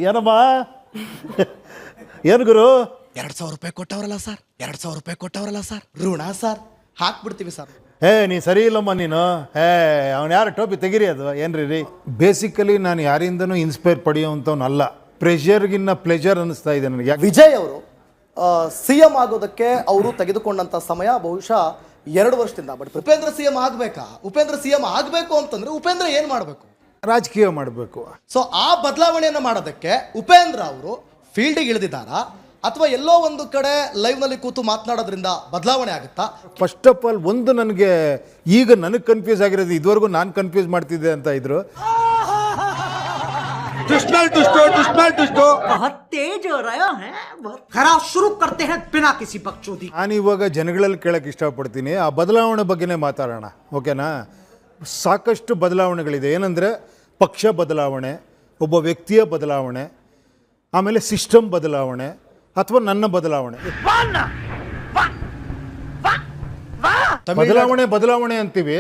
ಏನಮ್ಮ ಏನು ಗುರು? 2,000 ರೂಪಾಯಿ ಕೊಟ್ಟವರಲ್ಲ ಸರ್, 2,000 ರೂಪಾಯಿ ಕೊಟ್ಟವರಲ್ಲ ಸರ್, ಋಣ ಸರ್, ಹಾಕ್ಬಿಡ್ತೀವಿ ಸರ್. ನೀ ಸರಿ ಇಲ್ಲಮ್ಮ ನೀನು. ಅವ್ನು ಯಾರು ಟೋಪಿ ತೆಗಿರಿ ಅದು ಏನ್ರಿ ರೀ. ಬೇಸಿಕಲಿ ನಾನು ಯಾರಿಂದನೂ ಇನ್ಸ್ಪೈರ್ ಪಡೆಯುವಂಥವ್ನಲ್ಲ. ಪ್ರೆಷರ್ಗಿನ್ನ ಪ್ಲೆಜರ್ ಅನ್ನಿಸ್ತಾ ಇದೆ ನನಗೆ. ವಿಜಯ್ ಅವರು CM ಆಗೋದಕ್ಕೆ ಅವರು ತೆಗೆದುಕೊಂಡಂತ ಸಮಯ ಬಹುಶಃ 2 ವರ್ಷದಿಂದ. ಬಟ್ ಉಪೇಂದ್ರ CM ಆಗಬೇಕಾ? ಉಪೇಂದ್ರ CM ಆಗಬೇಕು ಅಂತಂದ್ರೆ ಉಪೇಂದ್ರ ಏನು ಮಾಡಬೇಕು? ರಾಜಕೀಯ ಮಾಡಬೇಕು. ಸೊ ಆ ಬದಲಾವಣೆಯನ್ನು ಮಾಡೋದಕ್ಕೆ ಉಪೇಂದ್ರ ಅವರು ಫೀಲ್ಡಿಗೆ ಇಳಿದಿದ್ದಾರಾ ಅಥವಾ ಎಲ್ಲೋ ಒಂದು ಕಡೆ ಲೈವ್ನಲ್ಲಿ ಕೂತು ಮಾತನಾಡೋದ್ರಿಂದ ಬದಲಾವಣೆ ಆಗುತ್ತಾ? ಫಸ್ಟ್ ಆಫ್ ಆಲ್ ಒಂದು ನನಗೆ ಈಗ ನನಗೆ ಕನ್ಫ್ಯೂಸ್ ಆಗಿರೋದು, ಇದುವರೆಗೂ ನಾನು ಕನ್ಫ್ಯೂಸ್ ಮಾಡ್ತಿದ್ದೆ ಅಂತ ಇದ್ರು. बहुत तेज हो रहा है, बहुत खराब शुरू करते हैं बिना किसी बकचोदी. ನಾನು ಇವಾಗ ಜನಗಳಲ್ಲಿ ಕೇಳಕ್ಕೆ ಇಷ್ಟಪಡ್ತೀನಿ, ಆ ಬದಲಾವಣೆ ಬಗ್ಗೆನೇ ಮಾತಾಡೋಣ, ಓಕೆನಾ? ಸಾಕಷ್ಟು ಬದಲಾವಣೆಗಳಿದೆ. ಏನಂದರೆ ಪಕ್ಷ ಬದಲಾವಣೆ, ಒಬ್ಬ ವ್ಯಕ್ತಿಯ ಬದಲಾವಣೆ, ಆಮೇಲೆ ಸಿಸ್ಟಮ್ ಬದಲಾವಣೆ ಅಥವಾ ನನ್ನ ಬದಲಾವಣೆ. ಬದಲಾವಣೆ ಅಂತೀವಿ.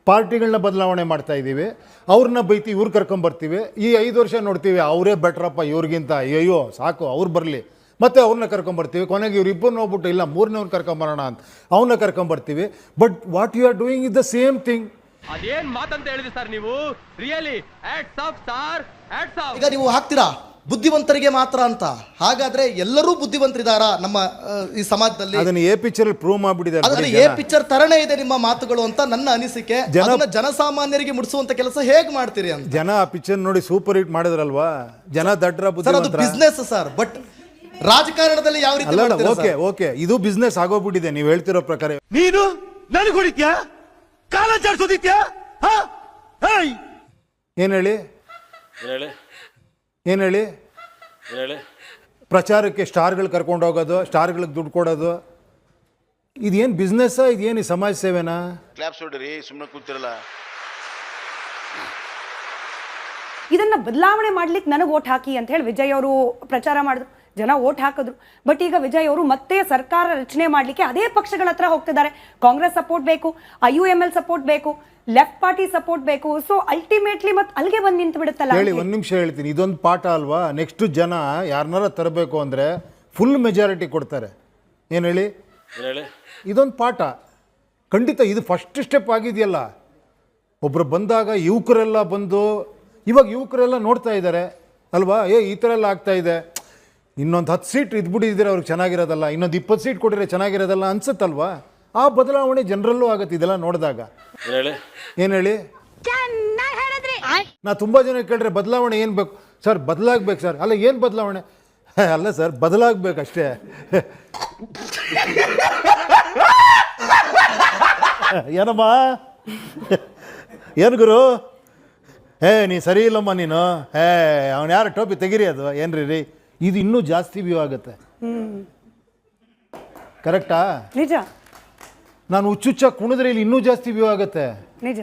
ಪಾರ್ಟಿಗಳನ್ನ ಬದಲಾವಣೆ ಮಾಡ್ತಾ ಇದ್ದೀವಿ, ಅವ್ರನ್ನ ಬೈತಿ ಇವ್ರು ಕರ್ಕೊಂಬರ್ತೀವಿ. ಈ 5 ವರ್ಷ ನೋಡ್ತೀವಿ ಅವರೇ ಬೆಟ್ರಪ್ಪ ಇವ್ರಿಗಿಂತ, ಅಯ್ಯೋ ಸಾಕು ಅವ್ರು ಬರಲಿ, ಮತ್ತೆ ಅವ್ರನ್ನ ಕರ್ಕೊಂಬರ್ತೀವಿ. ಕೊನೆಗೆ ಇವ್ರಿಬ್ಬರು ನೋಡ್ಬಿಟ್ಟು ಇಲ್ಲ 3ನೇವ್ರನ್ನ ಕರ್ಕೊಂಬರೋಣ ಅಂತ ಅವನ್ನ ಕರ್ಕೊಂಬರ್ತೀವಿ. But what you are doing is the same thing. ಅದೇನ್ ಮಾತಂತ ಹೇಳಿದ್ರಿ ಸರ್ ನೀವು? Really hats off sir, hats off. ಈಗ ನೀವು ಹಾಕ್ತೀರಾ ಬುದ್ಧಿವಂತರಿಗೆ ಮಾತ್ರ ಅಂತ, ಹಾಗಾದ್ರೆ ಎಲ್ಲರೂ ಬುದ್ಧಿವಂತರಿದಾರಾ ನಮ್ಮ ಈ ಸಮಾಜದಲ್ಲಿ? ಅದನ್ನ ಎ ಪಿಕ್ಚರ್ ಪ್ರೂವ್ ಮಾಡ್ಬಿಟ್ಟಿದ್ದಾರೆ. ಅದನ್ನ ಎ ಪಿಕ್ಚರ್ ತರನೇ ಇದೆ ನಿಮ್ಮ ಮಾತುಗಳು ಅಂತ ನನ್ನ ಅನಿಸಿಕೆ. ಜನಸಾಮಾನ್ಯರಿಗೆ ಮುಡಿಸುವಂತ ಕೆಲಸ ಹೇಗ್ ಮಾಡ್ತೀರಿ ಅಂತ. ಜನ ಆ ಪಿಕ್ಚರ್ ನೋಡಿ ಸೂಪರ್ ಹಿಟ್ ಮಾಡಿದ್ರಲ್ವಾ, ಜನ ದಡ್ರ ಸರ್. ಅದು ಬಿಸ್ನೆಸ್ ಸರ್, ಬಟ್ ರಾಜಕಾರಣದಲ್ಲಿ ಯಾವ ರೀತಿ ಮಾಡ್ತೀರಾ ಸರ್? ಓಕೆ ಇದು ಬಿಸ್ನೆಸ್ ಆಗೋಗ್ಬಿಟ್ಟಿದೆ ನೀವು ಹೇಳ್ತಿರೋ ಪ್ರಕಾರ. ನೀನು ನನಗೆ ಹೊಡಿತ್ಯಾ, ಕಾಲ ಚಾಡ್ಸೋದಿತ್ಯಾ? ಏನ್ ಹೇಳಿ ಪ್ರಚಾರಕ್ಕೆ ಸ್ಟಾರ್ಗಳು ಕರ್ಕೊಂಡು ಹೋಗೋದು, ಸ್ಟಾರ್ಗಳಿಗೆ ದುಡ್ಡು ಕೊಡೋದು, ಇದೇನು ಬಿಸ್ನೆಸ್ಸಾ? ಇದೇನು ಸಮಾಜ ಸೇವೆನಾ? ಕ್ಲಾಪ್ಸ್ ಹೊಡ್ರಿ, ಸುಮ್ಮನೆ ಕೂತಿರಲ್ಲ. ಇದನ್ನ ಬದಲಾವಣೆ ಮಾಡ್ಲಿಕ್ಕೆ ನನಗೆ ಓಟ್ ಹಾಕಿ ಅಂತ ಹೇಳಿ ವಿಜಯ್ ಅವರು ಪ್ರಚಾರ ಮಾಡಿದ್ರು, ಜನ ಓಟ್ ಹಾಕಿದ್ರು. ಬಟ್ ಈಗ ವಿಜಯ್ ಅವರು ಮತ್ತೆ ಸರ್ಕಾರ ರಚನೆ ಮಾಡ್ಲಿಕ್ಕೆ ಅದೇ ಪಕ್ಷಗಳ ಹತ್ರ ಹೋಗ್ತಿದ್ದಾರೆ. ಕಾಂಗ್ರೆಸ್ ಸಪೋರ್ಟ್ ಬೇಕು, IUML ಸಪೋರ್ಟ್ ಬೇಕು, ಲೆಫ್ಟ್ ಪಾರ್ಟಿ ಸಪೋರ್ಟ್ ಬೇಕು. ಸೊ ಅಲ್ಟಿಮೇಟ್ಲಿ ಮತ್ತೆ ಅಲ್ಲಿಗೆ ಬಂದು ನಿಂತು ಬಿಡುತ್ತಲ್ಲ. ಹೇಳಿ, ಒಂದು ನಿಮಿಷ ಹೇಳ್ತೀನಿ. ಇದೊಂದು ಪಾಠ ಅಲ್ವಾ? ನೆಕ್ಸ್ಟ್ ಜನ ಯಾರನ್ನಾರ ತರಬೇಕು ಅಂದರೆ ಫುಲ್ ಮೆಜಾರಿಟಿ ಕೊಡ್ತಾರೆ. ಏನು ಹೇಳಿ, ಇದೊಂದು ಪಾಠ ಖಂಡಿತ. ಇದು ಫಸ್ಟ್ ಸ್ಟೆಪ್ ಆಗಿದೆಯಲ್ಲ. ಒಬ್ರು ಬಂದಾಗ ಯುವಕರೆಲ್ಲ ಬಂದು, ಇವಾಗ ಯುವಕರೆಲ್ಲ ನೋಡ್ತಾ ಇದ್ದಾರೆ ಅಲ್ವಾ, ಈ ಥರ ಎಲ್ಲ ಆಗ್ತಾ ಇದೆ. ಇನ್ನೊಂದು 10 ಸೀಟ್ ಇದ್ಬಿಟ್ಟಿದ್ರೆ ಅವ್ರಿಗೆ ಚೆನ್ನಾಗಿರೋದಲ್ಲ, ಇನ್ನೊಂದು 20 ಸೀಟ್ ಕೊಟ್ಟರೆ ಚೆನ್ನಾಗಿರೋದಲ್ಲ ಅನ್ಸುತ್ತಲ್ವಾ? ಆ ಬದಲಾವಣೆ ಜನರಲ್ಲೂ ಆಗುತ್ತೆ ಇದೆಲ್ಲ ನೋಡಿದಾಗ. ಏನು ಹೇಳಿ, ನಾ ತುಂಬ ಜನ ಕೇಳಿದ್ರೆ ಬದಲಾವಣೆ ಏನು ಬೇಕು ಸರ್? ಬದಲಾಗಬೇಕು ಸರ್. ಅಲ್ಲ ಏನು ಬದಲಾವಣೆ? ಅಲ್ಲ ಸರ್, ಬದಲಾಗಬೇಕಷ್ಟೇ. ಏನಮ್ಮ ಏನು ಗುರು? ನೀ ಸರಿ ಇಲ್ಲಮ್ಮ ನೀನು. ಅವ್ನು ಯಾರು ಟೋಪಿ ತೆಗಿರಿ ಅದು ಏನ್ರಿ ರೀ. ಇದು ಇನ್ನೂ ಜಾಸ್ತಿ ವ್ಯೂ ಆಗುತ್ತೆ. ಕರೆಕ್ಟಾ? ನಿಜ. ನಾನು ಹುಚ್ಚುಚ್ಚ ಕುಣಿದ್ರೆ ಇಲ್ಲಿ ಇನ್ನೂ ಜಾಸ್ತಿ ವ್ಯೂ ಆಗುತ್ತೆ. ನಿಜ.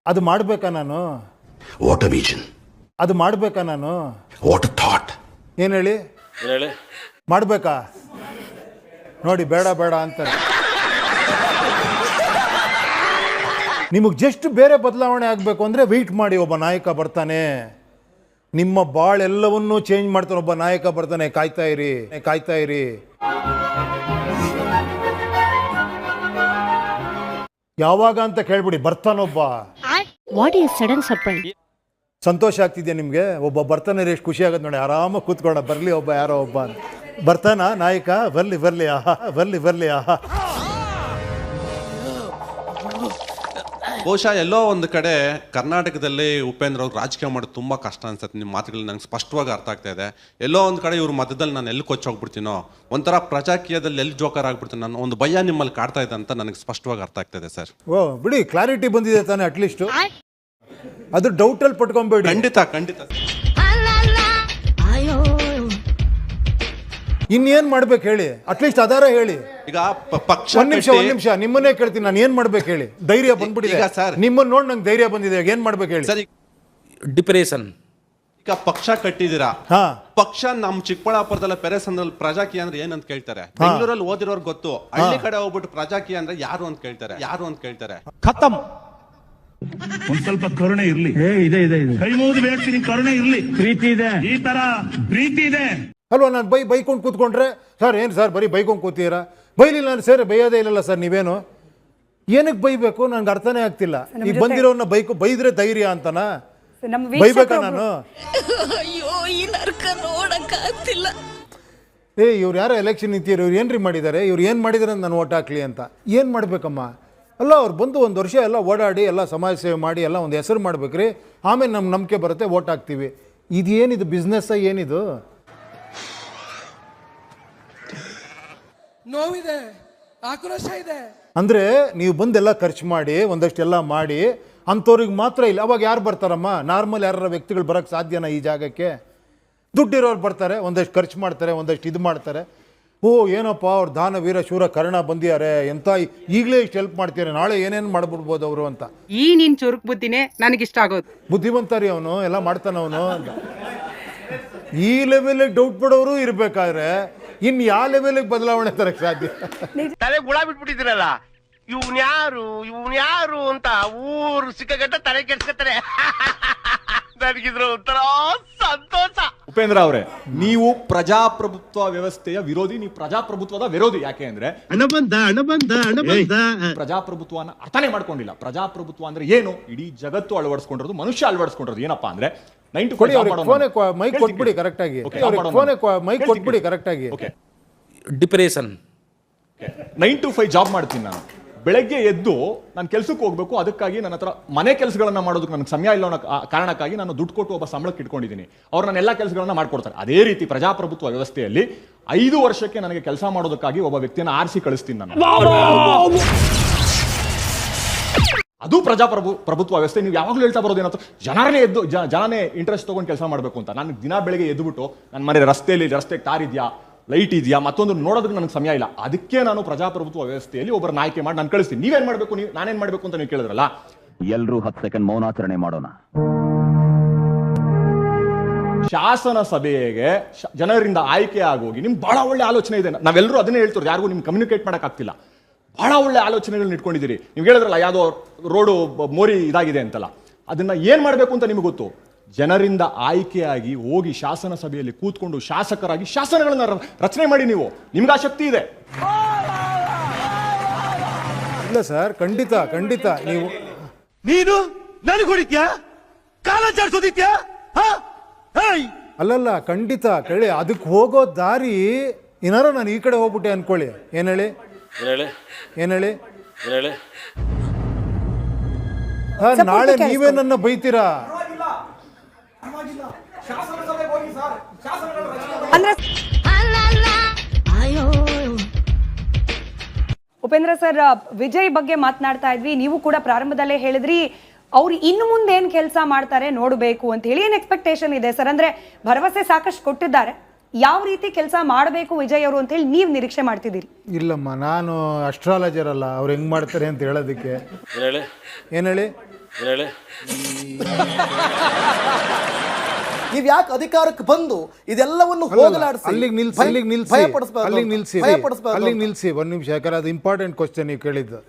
ಅದು ಮಾಡ್ಬೇಕಾ ನಾನು? What a vision. ಅದು ಮಾಡ್ಬೇಕಾ ನಾನು? What a thought. ಏನು ಹೇಳಿ, ಮಾಡ್ಬೇಕಾ? ನೋಡಿ, ಬೇಡ ಬೇಡ ಅಂತಾರೆ. ನಿಮಗೆ ಜಸ್ಟ್ ಬೇರೆ ಬದಲಾವಣೆ ಆಗಬೇಕು ಅಂದರೆ ವೆಯ್ಟ್ ಮಾಡಿ, ಒಬ್ಬ ನಾಯಕ ಬರ್ತಾನೆ, ನಿಮ್ಮ ಬಾಳೆಲ್ಲವನ್ನೂ ಚೇಂಜ್ ಮಾಡ್ತಾನೆ. ಒಬ್ಬ ನಾಯಕ ಬರ್ತಾನೆ, ಕಾಯ್ತಾ ಇರಿ, ಕಾಯ್ತಾ ಇರಿ. ಯಾವಾಗ ಅಂತ ಕೇಳ್ಬಿಡಿ, ಬರ್ತಾನೊಬ್ಬ. ಸಂತೋಷ ಆಗ್ತಿದ್ಯಾ ನಿಮಗೆ? ಒಬ್ಬ ಬರ್ತಾನೆ, ಎಷ್ಟು ಖುಷಿ ಆಗುತ್ತೆ ನೋಡಿ. ಆರಾಮಾಗಿ ಕೂತ್ಕೊಳ್ಳ, ಬರಲಿ ಒಬ್ಬ, ಯಾರೋ ಒಬ್ಬ ಬರ್ತಾನ ನಾಯಕ, ಬರ್ಲಿ ಬರ್ಲಿ, ಆಹಾ ಬರ್ಲಿ ಬರ್ಲಿ, ಆಹಾ. ಬಹುಶಃ ಎಲ್ಲೋ ಒಂದು ಕಡೆ ಕರ್ನಾಟಕದಲ್ಲಿ ಉಪೇಂದ್ರ ಅವ್ರು ರಾಜಕೀಯ ಮಾಡೋದು ತುಂಬ ಕಷ್ಟ ಅನ್ಸುತ್ತೆ. ನಿಮ್ಮ ಮಾತುಗಳು ನಂಗೆ ಸ್ಪಷ್ಟವಾಗಿ ಅರ್ಥ ಆಗ್ತಾ ಇದೆ. ಎಲ್ಲೋ ಒಂದು ಕಡೆ ಇವ್ರ ಮಧ್ಯದಲ್ಲಿ ನಾನು ಎಲ್ಲಿ ಕೊಚ್ಚೋಗ್ಬಿಡ್ತೀನೋ, ಒಂಥರ ಪ್ರಜಾಕೀಯದಲ್ಲಿ ಎಲ್ಲಿ ಜೋಕರ್ ಆಗ್ಬಿಡ್ತೀನಿ, ನಾನು ಒಂದು ಭಯ ನಿಮ್ಮಲ್ಲಿ ಕಾಡ್ತಾ ಇದೆ ಅಂತ ನನಗೆ ಸ್ಪಷ್ಟವಾಗಿ ಅರ್ಥ ಆಗ್ತಾ ಇದೆ ಸರ್. ಓ ಬಿಡಿ, ಕ್ಲಾರಿಟಿ ಬಂದಿದೆ ತಾನೆ ಅಟ್ಲೀಸ್ಟ್. ಅದು ಡೌಟಲ್ಲಿ ಪಟ್ಕೊಂಬೇಡಿ. ಖಂಡಿತ ಖಂಡಿತ. ಇನ್ನೇನ್ ಮಾಡ್ಬೇಕು ಹೇಳಿ, ಅಟ್ಲೀಸ್ಟ್ ಅದಾರ ಹೇಳಿ. ಈಗ ಪಕ್ಷ ಒಂದ್ ನಿಮಿಷ ನಿಮ್ಮನ್ನೇ ಕೇಳ್ತೀನಿ, ನಾನು ಏನ್ ಮಾಡ್ಬೇಕು ಹೇಳಿ? ಧೈರ್ಯ ಬಂದ್ಬಿಟ್ಟಿದೆ ಸರ್, ನಿಮ್ಮನ್ನ ನೋಡಿ ನಂಗೆ ಧೈರ್ಯ ಬಂದಿದೆ. ಏನ್ ಮಾಡ್ಬೇಕು ಹೇಳಿ ಸರ್? ಡಿಪ್ರೆಷನ್. ಈಗ ಪಕ್ಷ ಕಟ್ಟಿದ್ದೀರಾ, ಪಕ್ಷ ನಮ್ಮ ಚಿಕ್ಕಬಳ್ಳಾಪುರದಲ್ಲ ಪೆರೇಸಂದ್ರಲ್ಲಿ ಪ್ರಜಾಕೀಯ ಅಂದ್ರೆ ಏನಂತ ಕೇಳ್ತಾರೆ. ಬೆಂಗಳೂರಲ್ಲಿ ಓದಿರೋರ್ಗೆ ಗೊತ್ತು, ಹಳ್ಳಿ ಕಡೆ ಹೋಗ್ಬಿಟ್ಟು ಪ್ರಜಾಕೀಯ ಅಂದ್ರೆ ಯಾರು ಅಂತ ಕೇಳ್ತಾರೆ. ಖತಮ್. ಒಂದ್ ಸ್ವಲ್ಪ ಕರುಣೆ ಇರ್ಲಿ. ಇದೆ ಇದೆ ಇದೆ. ಕೈ ಮುಗಿದು ಬೇಡ್ತೀನಿ, ಕರುಣೆ ಇರ್ಲಿ, ಪ್ರೀತಿ ಇದೆ, ಈ ತರ ಪ್ರೀತಿ ಇದೆ ಅಲ್ವಾ? ನಾನು ಬೈಕೊಂಡು ಕೂತ್ಕೊಂಡ್ರೆ ಸರ್ ಏನು ಸರ್ ಬರೀ ಬೈಕೊಂಡು ಕೂತೀರಾ? ಬೈಲಿಲ್ಲ ನಾನು ಸರ್ ಬೈಯೋದೇ ಇಲ್ಲಲ್ಲ ಸರ್, ನೀವೇನು ಏನಕ್ಕೆ ಬೈಬೇಕು? ನನಗೆ ಅರ್ಥನೇ ಆಗ್ತಿಲ್ಲ. ಈಗ ಬಂದಿರೋನ್ನ ಬೈದ್ರೆ ಧೈರ್ಯ ಅಂತನಾ? ಬೈಬೇಕಾ ನಾನು? ಅಯ್ಯೋ ಈ ನರ್ಕ ನೋಡಕ್ ಆಗ್ತಿಲ್ಲ. ಇವ್ರು ಯಾರೋ ಎಲೆಕ್ಷನ್ ನಿಂತಿರೋ, ಇವ್ರು ಏನ್ರಿ ಮಾಡಿದ್ದಾರೆ, ಇವ್ರು ಏನು ಮಾಡಿದಾರೆ ಅಂತ ನಾನು ಓಟ್ ಹಾಕ್ಲಿ ಅಂತ ಏನು ಮಾಡಬೇಕಮ್ಮ? ಅಲ್ಲ ಅವ್ರು ಬಂದು ಒಂದು ವರ್ಷ ಎಲ್ಲ ಓಡಾಡಿ ಎಲ್ಲ ಸಮಾಜ ಸೇವೆ ಮಾಡಿ ಎಲ್ಲ ಒಂದು ಹೆಸರು ಮಾಡ್ಬೇಕ್ರಿ, ಆಮೇಲೆ ನಮ್ಮ ನಂಬಿಕೆ ಬರುತ್ತೆ, ಓಟ್ ಹಾಕ್ತೀವಿ. ಇದೇನಿದು ಬಿಸ್ನೆಸ್? ಏನಿದು? ನೋವಿದೆ, ಆಕ್ರೋಶ ಇದೆ. ಅಂದರೆ ನೀವು ಬಂದೆಲ್ಲ ಖರ್ಚು ಮಾಡಿ ಒಂದಷ್ಟೆಲ್ಲ ಮಾಡಿ ಅಂಥವ್ರಿಗೆ ಮಾತ್ರ ಇಲ್ಲ. ಅವಾಗ ಯಾರು ಬರ್ತಾರಮ್ಮ? ನಾರ್ಮಲ್ ಯಾರ ವ್ಯಕ್ತಿಗಳು ಬರೋಕ್ಕೆ ಸಾಧ್ಯನಾ ಈ ಜಾಗಕ್ಕೆ? ದುಡ್ಡಿರೋರು ಬರ್ತಾರೆ, ಒಂದಷ್ಟು ಖರ್ಚು ಮಾಡ್ತಾರೆ, ಒಂದಷ್ಟು ಇದು ಮಾಡ್ತಾರೆ. ಓ ಏನಪ್ಪ ಅವ್ರು ದಾನ ವೀರ ಶೂರ ಕರ್ಣ ಬಂದಿದ್ದಾರೆ, ಎಂತ ಈಗಲೇ ಇಷ್ಟು ಹೆಲ್ಪ್ ಮಾಡ್ತಾರೆ, ನಾಳೆ ಏನೇನು ಮಾಡ್ಬಿಡ್ಬೋದು ಅವರು ಅಂತ. ಈ ನಿನ್ ಚುರುಕ್ ಬುದ್ಧಿನೇ ನನಗಿಷ್ಟ ಆಗೋದು. ಬುದ್ಧಿವಂತರಿ ಅವನು, ಎಲ್ಲ ಮಾಡ್ತಾನವನು ಅಂತ. ಈ ಲೆವೆಲಿಗೆ ಡೌಟ್ ಪಡೋರು ಇರಬೇಕಾದ್ರೆ ಇನ್ನು ಯಾವ ಲೆವೆಲಿಗೆ ಬದಲಾವಣೆ ತರಕ್ಕೆ ಸಾಧ್ಯ? ತಲೆ ಗುಳ ಬಿಟ್ಬಿಟ್ಟಿದ್ದೀರಲ್ಲ, ಇವ್ನ್ಯಾರು ಅಂತ ಊರು ಸಿಕ್ಕಗಟ್ಟ ತಲೆ ಕೆಡ್ಸ್ಕೊತಾರೆ. ನನಗಿದ್ರ ಒಂಥರ ಸಂತೋಷ. ಉಪೇಂದ್ರ ಅವರೇ, ನೀವು ಪ್ರಜಾಪ್ರಭುತ್ವ ವ್ಯವಸ್ಥೆಯ ವಿರೋಧಿ, ನೀವು ಪ್ರಜಾಪ್ರಭುತ್ವದ ವಿರೋಧಿ. ಯಾಕೆ ಅಂದ್ರೆ ಪ್ರಜಾಪ್ರಭುತ್ವನ ಅರ್ಥನೇ ಮಾಡ್ಕೊಂಡಿಲ್ಲ. ಪ್ರಜಾಪ್ರಭುತ್ವ ಅಂದ್ರೆ ಏನು ಇಡೀ ಜಗತ್ತು ಅಳವಡಿಸ್ಕೊಂಡಿರೋದು, ಮನುಷ್ಯ ಅಳವಡಿಸ್ಕೊಂಡಿರೋದು. ಏನಪ್ಪಾ ಅಂದ್ರೆ 9 to 5 ಮೈಕ್ ಕೊಟ್ಬಿಡಿ ಕರೆಕ್ಟಾಗಿ, ಮೈಕ್ ಕೊಟ್ಬಿಡಿ ಕರೆಕ್ಟಾಗಿ. ಡಿಪ್ರೆಷನ್ 9 to 5 ಜಾಬ್ ಮಾಡ್ತೀನಿ ನಾನು. ಬೆಳಗ್ಗೆ ಎದ್ದು ನಾನು ಕೆಲಸಕ್ಕೆ ಹೋಗ್ಬೇಕು, ಅದಕ್ಕಾಗಿ ನನ್ನ ಹತ್ರ ಮನೆ ಕೆಲಸಗಳನ್ನ ಮಾಡೋದಕ್ಕೆ ನನಗೆ ಸಮಯ ಇಲ್ಲ ಅನ್ನೋ ಕಾರಣಕ್ಕಾಗಿ ನಾನು ದುಡ್ಡು ಕೊಟ್ಟು ಒಬ್ಬ ಸಂಬಳಕ್ಕೆ ಇಟ್ಕೊಂಡಿದ್ದೀನಿ. ಅವ್ರು ನನ್ನ ಎಲ್ಲ ಕೆಲಸಗಳನ್ನ ಮಾಡ್ಕೊಡ್ತಾರೆ. ಅದೇ ರೀತಿ ಪ್ರಜಾಪ್ರಭುತ್ವ ವ್ಯವಸ್ಥೆಯಲ್ಲಿ 5 ವರ್ಷಕ್ಕೆ ನನಗೆ ಕೆಲಸ ಮಾಡೋದಕ್ಕಾಗಿ ಒಬ್ಬ ವ್ಯಕ್ತಿಯನ್ನು ಆರಿಸಿ ಕಳಿಸ್ತೀನಿ ನಾನು. ಅದು ಪ್ರಭುತ್ವ ವ್ಯವಸ್ಥೆ. ನೀವು ಯಾವಾಗಲೂ ಹೇಳ್ತಾ ಬರೋದೇನಂತ ಜನನೇ ಇಂಟ್ರೆಸ್ಟ್ ತಗೊಂಡು ಕೆಲಸ ಮಾಡಬೇಕು ಅಂತ. ನಾನು ದಿನ ಬೆಳಗ್ಗೆ ಎದ್ದುಬಿಟ್ಟು ನನ್ನ ಮನೆ ರಸ್ತೆಗೆ ಟಾರ್ ಇದೆಯಾ, ಲೈಟ್ ಇದೆಯಾ, ಮತ್ತೊಂದು ನೋಡೋದಕ್ಕೆ ನನಗೆ ಸಮಯ ಇಲ್ಲ. ಅದಕ್ಕೆ ನಾನು ಪ್ರಜಾಪ್ರಭುತ್ವ ವ್ಯವಸ್ಥೆಯಲ್ಲಿ ಒಬ್ಬರನ್ನ ಆಯ್ಕೆ ಮಾಡಿ ನಾನು ಕಳಿಸ್ತೀನಿ. ನೀವೇನ್ ಮಾಡಬೇಕು, ನಾನೇನ್ ಮಾಡಬೇಕು ಅಂತ ನೀವು ಕೇಳಿದ್ರಲ್ಲ. ಎಲ್ಲರೂ 10 ಸೆಕೆಂಡ್ ಮೌನಾಚರಣೆ ಮಾಡೋಣ. ಶಾಸನ ಸಭೆಗೆ ಜನರಿಂದ ಆಯ್ಕೆ ಆಗೋಗಿ ನಿಮ್ಗೆ ಬಹಳ ಒಳ್ಳೆ ಆಲೋಚನೆ ಇದೆ. ನಾವೆಲ್ಲರೂ ಅದನ್ನೇ ಹೇಳ್ತಾರೆ, ಯಾರಿಗೂ ನಿಮ್ಗೆ ಕಮ್ಯುನಿಕೇಟ್ ಮಾಡಕ್ ಆಗ್ತಿಲ್ಲ. ಬಹಳ ಒಳ್ಳೆ ಆಲೋಚನೆಗಳನ್ನ ಇಟ್ಕೊಂಡಿದ್ದೀರಿ. ನೀವು ಹೇಳಿದ್ರಲ್ಲ ಯಾವುದೋ ರೋಡು ಮೋರಿ ಇದಾಗಿದೆ ಅಂತಲ್ಲ, ಅದನ್ನ ಏನ್ ಮಾಡಬೇಕು ಅಂತ ನಿಮಗೆ ಗೊತ್ತು. ಜನರಿಂದ ಆಯ್ಕೆಯಾಗಿ ಹೋಗಿ ಶಾಸನ ಸಭೆಯಲ್ಲಿ ಕೂತ್ಕೊಂಡು ಶಾಸಕರಾಗಿ ಶಾಸನಗಳನ್ನ ರಚನೆ ಮಾಡಿ. ನಿಮ್ಗೆ ಆ ಶಕ್ತಿ ಇದೆ. ಇಲ್ಲ ಸರ್, ಖಂಡಿತ ನೀನು ನನಗೆ ಹೊಡಿತ್ಯಾ, ಕಾಲ ಚಾಡ್ಸೋದಿತ್ಯಾ? ಅಲ್ಲಲ್ಲ, ಖಂಡಿತ ಕೇಳಿ. ಅದಕ್ಕೆ ಹೋಗೋ ದಾರಿ ಏನಾರು ನಾನು ಈ ಕಡೆ ಹೋಗ್ಬಿಟ್ಟೆ ಅನ್ಕೊಳ್ಳಿ, ಏನ್ ಹೇಳಿ ನಾಳೆ ನೀವೇ ನನ್ನ ಬೈತೀರಾ? ಅಂದ್ರೆ ಉಪೇಂದ್ರ ಸರ್, ವಿಜಯ್ ಬಗ್ಗೆ ಮಾತನಾಡ್ತಾ ಇದ್ವಿ. ನೀವು ಕೂಡ ಪ್ರಾರಂಭದಲ್ಲೇ ಹೇಳಿದ್ರಿ ಅವ್ರು ಇನ್ನು ಮುಂದೆ ಏನ್ ಕೆಲಸ ಮಾಡ್ತಾರೆ ನೋಡಬೇಕು ಅಂತ ಹೇಳಿ. ಏನ್ ಎಕ್ಸ್ಪೆಕ್ಟೇಷನ್ ಇದೆ ಸರ್? ಅಂದ್ರೆ ಭರವಸೆ ಸಾಕಷ್ಟು ಕೊಟ್ಟಿದ್ದಾರೆ, ಯಾವ ರೀತಿ ಕೆಲಸ ಮಾಡಬೇಕು ವಿಜಯ್ ಅವರು ಅಂತ ಹೇಳಿ ನೀವು ನಿರೀಕ್ಷೆ ಮಾಡ್ತಿದ್ದೀರಿ? ಇಲ್ಲಮ್ಮ, ನಾನು ಅಸ್ಟ್ರಾಲಜರ್ ಅಲ್ಲ ಅವ್ರು ಹೆಂಗ್ ಮಾಡ್ತಾರೆ ಅಂತ ಹೇಳೋದಕ್ಕೆ. ಏನ್ ಹೇಳಿ ನೀವ್ ಯಾಕೆ ಅಧಿಕಾರಕ್ಕೆ ಬಂದು ಇದೆಲ್ಲವನ್ನು ಹೋಗಲಾಡಿಸಿ ಅಲ್ಲಿಗೆ ನಿಲ್ಸಿ ಒಂದ್ ನಿಮಿಷ. ಯಾಕಂದ್ರೆ ಅದು ಇಂಪಾರ್ಟೆಂಟ್ ಕ್ವಶನ್ ನೀವು ಕೇಳಿದ್ದು.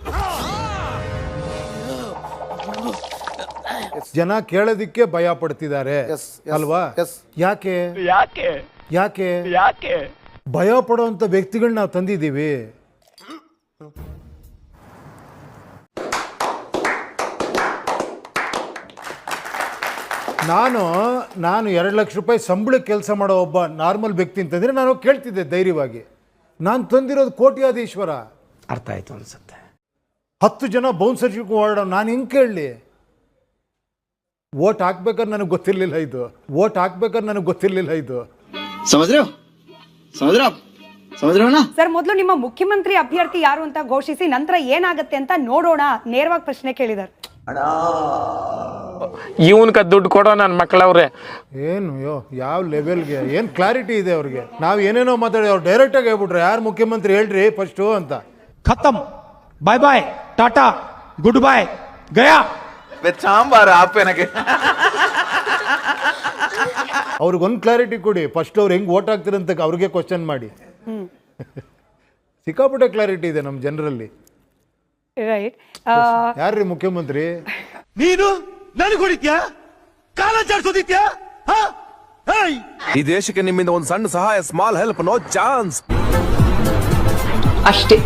ಜನ ಕೇಳೋದಿಕ್ಕೆ ಭಯ ಪಡ್ತಿದ್ದಾರೆ ಅಲ್ವಾ? ಯಾಕೆ ಭಯ ಪಡುವಂತ ವ್ಯಕ್ತಿಗಳು ನಾವು ತಂದಿದ್ದೀವಿ. ನಾನು 2 ಲಕ್ಷ ರೂಪಾಯಿ ಸಂಬಳಕ್ಕೆ ಕೆಲಸ ಮಾಡೋ ಒಬ್ಬ ನಾರ್ಮಲ್ ವ್ಯಕ್ತಿ ಅಂತಂದ್ರೆ ನಾನು ಕೇಳ್ತಿದ್ದೆ ಧೈರ್ಯವಾಗಿ. ನಾನು ತಂದಿರೋದು ಕೋಟ್ಯಾಧೀಶ್ವರ. ಅರ್ಥ ಆಯ್ತು ಅನ್ಸುತ್ತೆ. 10 ಜನ ಬೌನ್ಸರ್ಶಿಪ್ ಓಡಾಡೋ ನಾನು ಹೆಂಗೆ ಕೇಳಲಿ? ಓಟ್ ಹಾಕ್ಬೇಕಾದ್ರೆ ನನಗೆ ಗೊತ್ತಿರ್ಲಿಲ್ಲ ಇದು. ಸರ್, ಮೊದಲು ನಿಮ್ಮ ಮುಖ್ಯಮಂತ್ರಿ ಅಭ್ಯರ್ಥಿ ಯಾರು ಅಂತ ಘೋಷಿಸಿ ನಂತರ ಏನಾಗುತ್ತೆ ಅಂತ ನೋಡೋಣ. ನೇರವಾಗಿ ಪ್ರಶ್ನೆ ಕೇಳಿದಾರೆ. ಇವನ್ಕ ದುಡ್ಡು ಕೊಡೋ ನನ್ನ ಮಕ್ಕಳವ್ರೆ. ಏನು ಯಾವ ಲೆವೆಲ್ಗೆ ಏನು ಕ್ಲಾರಿಟಿ ಇದೆ ಅವ್ರಿಗೆ? ನಾವು ಏನೇನೋ ಮಾತಾಡಿ ಅವ್ರು ಡೈರೆಕ್ಟಾಗಿ ಹೇಳ್ಬಿಟ್ರೆ ಯಾರು ಮುಖ್ಯಮಂತ್ರಿ ಹೇಳ್ರಿ ಫಸ್ಟು ಅಂತ. ಖತಮ್, ಬಾಯ್ ಬಾಯ್, ಟಾಟಾ, ಗುಡ್ ಬಾಯ್, ಗಯಾ. ಸಾಂಬಾರ ಆಪೇನಗೆ ಅವ್ರಿಗೊಂದು ಕ್ಲಾರಿಟಿ ಕೊಡಿ. ಫಸ್ಟ್ ಅವ್ರು ಹೆಂಗೆ ಓಟ್ ಹಾಕ್ತಿರಂತ ಅವ್ರಿಗೆ ಕ್ವಶನ್ ಮಾಡಿ. ಸಿಕ್ಕಾಪಟ್ಟೆ ಕ್ಲಾರಿಟಿ ಇದೆ ನಮ್ಮ ಜನರಲ್ಲಿ. ರೈಟ್. ಯಾರ್ರಿ ಮುಖ್ಯಮಂತ್ರಿ? ನೀನು ನನಗೆ ಹೊಡಿತ್ಯಾ? ಕಾಲ ಜಾಡ್ಸೋದಿತ್ಯಾ? ಈ ದೇಶಕ್ಕೆ ನಿಮ್ಮಿಂದ ಒಂದು ಸಣ್ಣ ಸಹಾಯ, ಸ್ಮಾಲ್ ಹೆಲ್ಪ್, ನೋ ಚಾನ್ಸ್. ಅಷ್ಟೇ.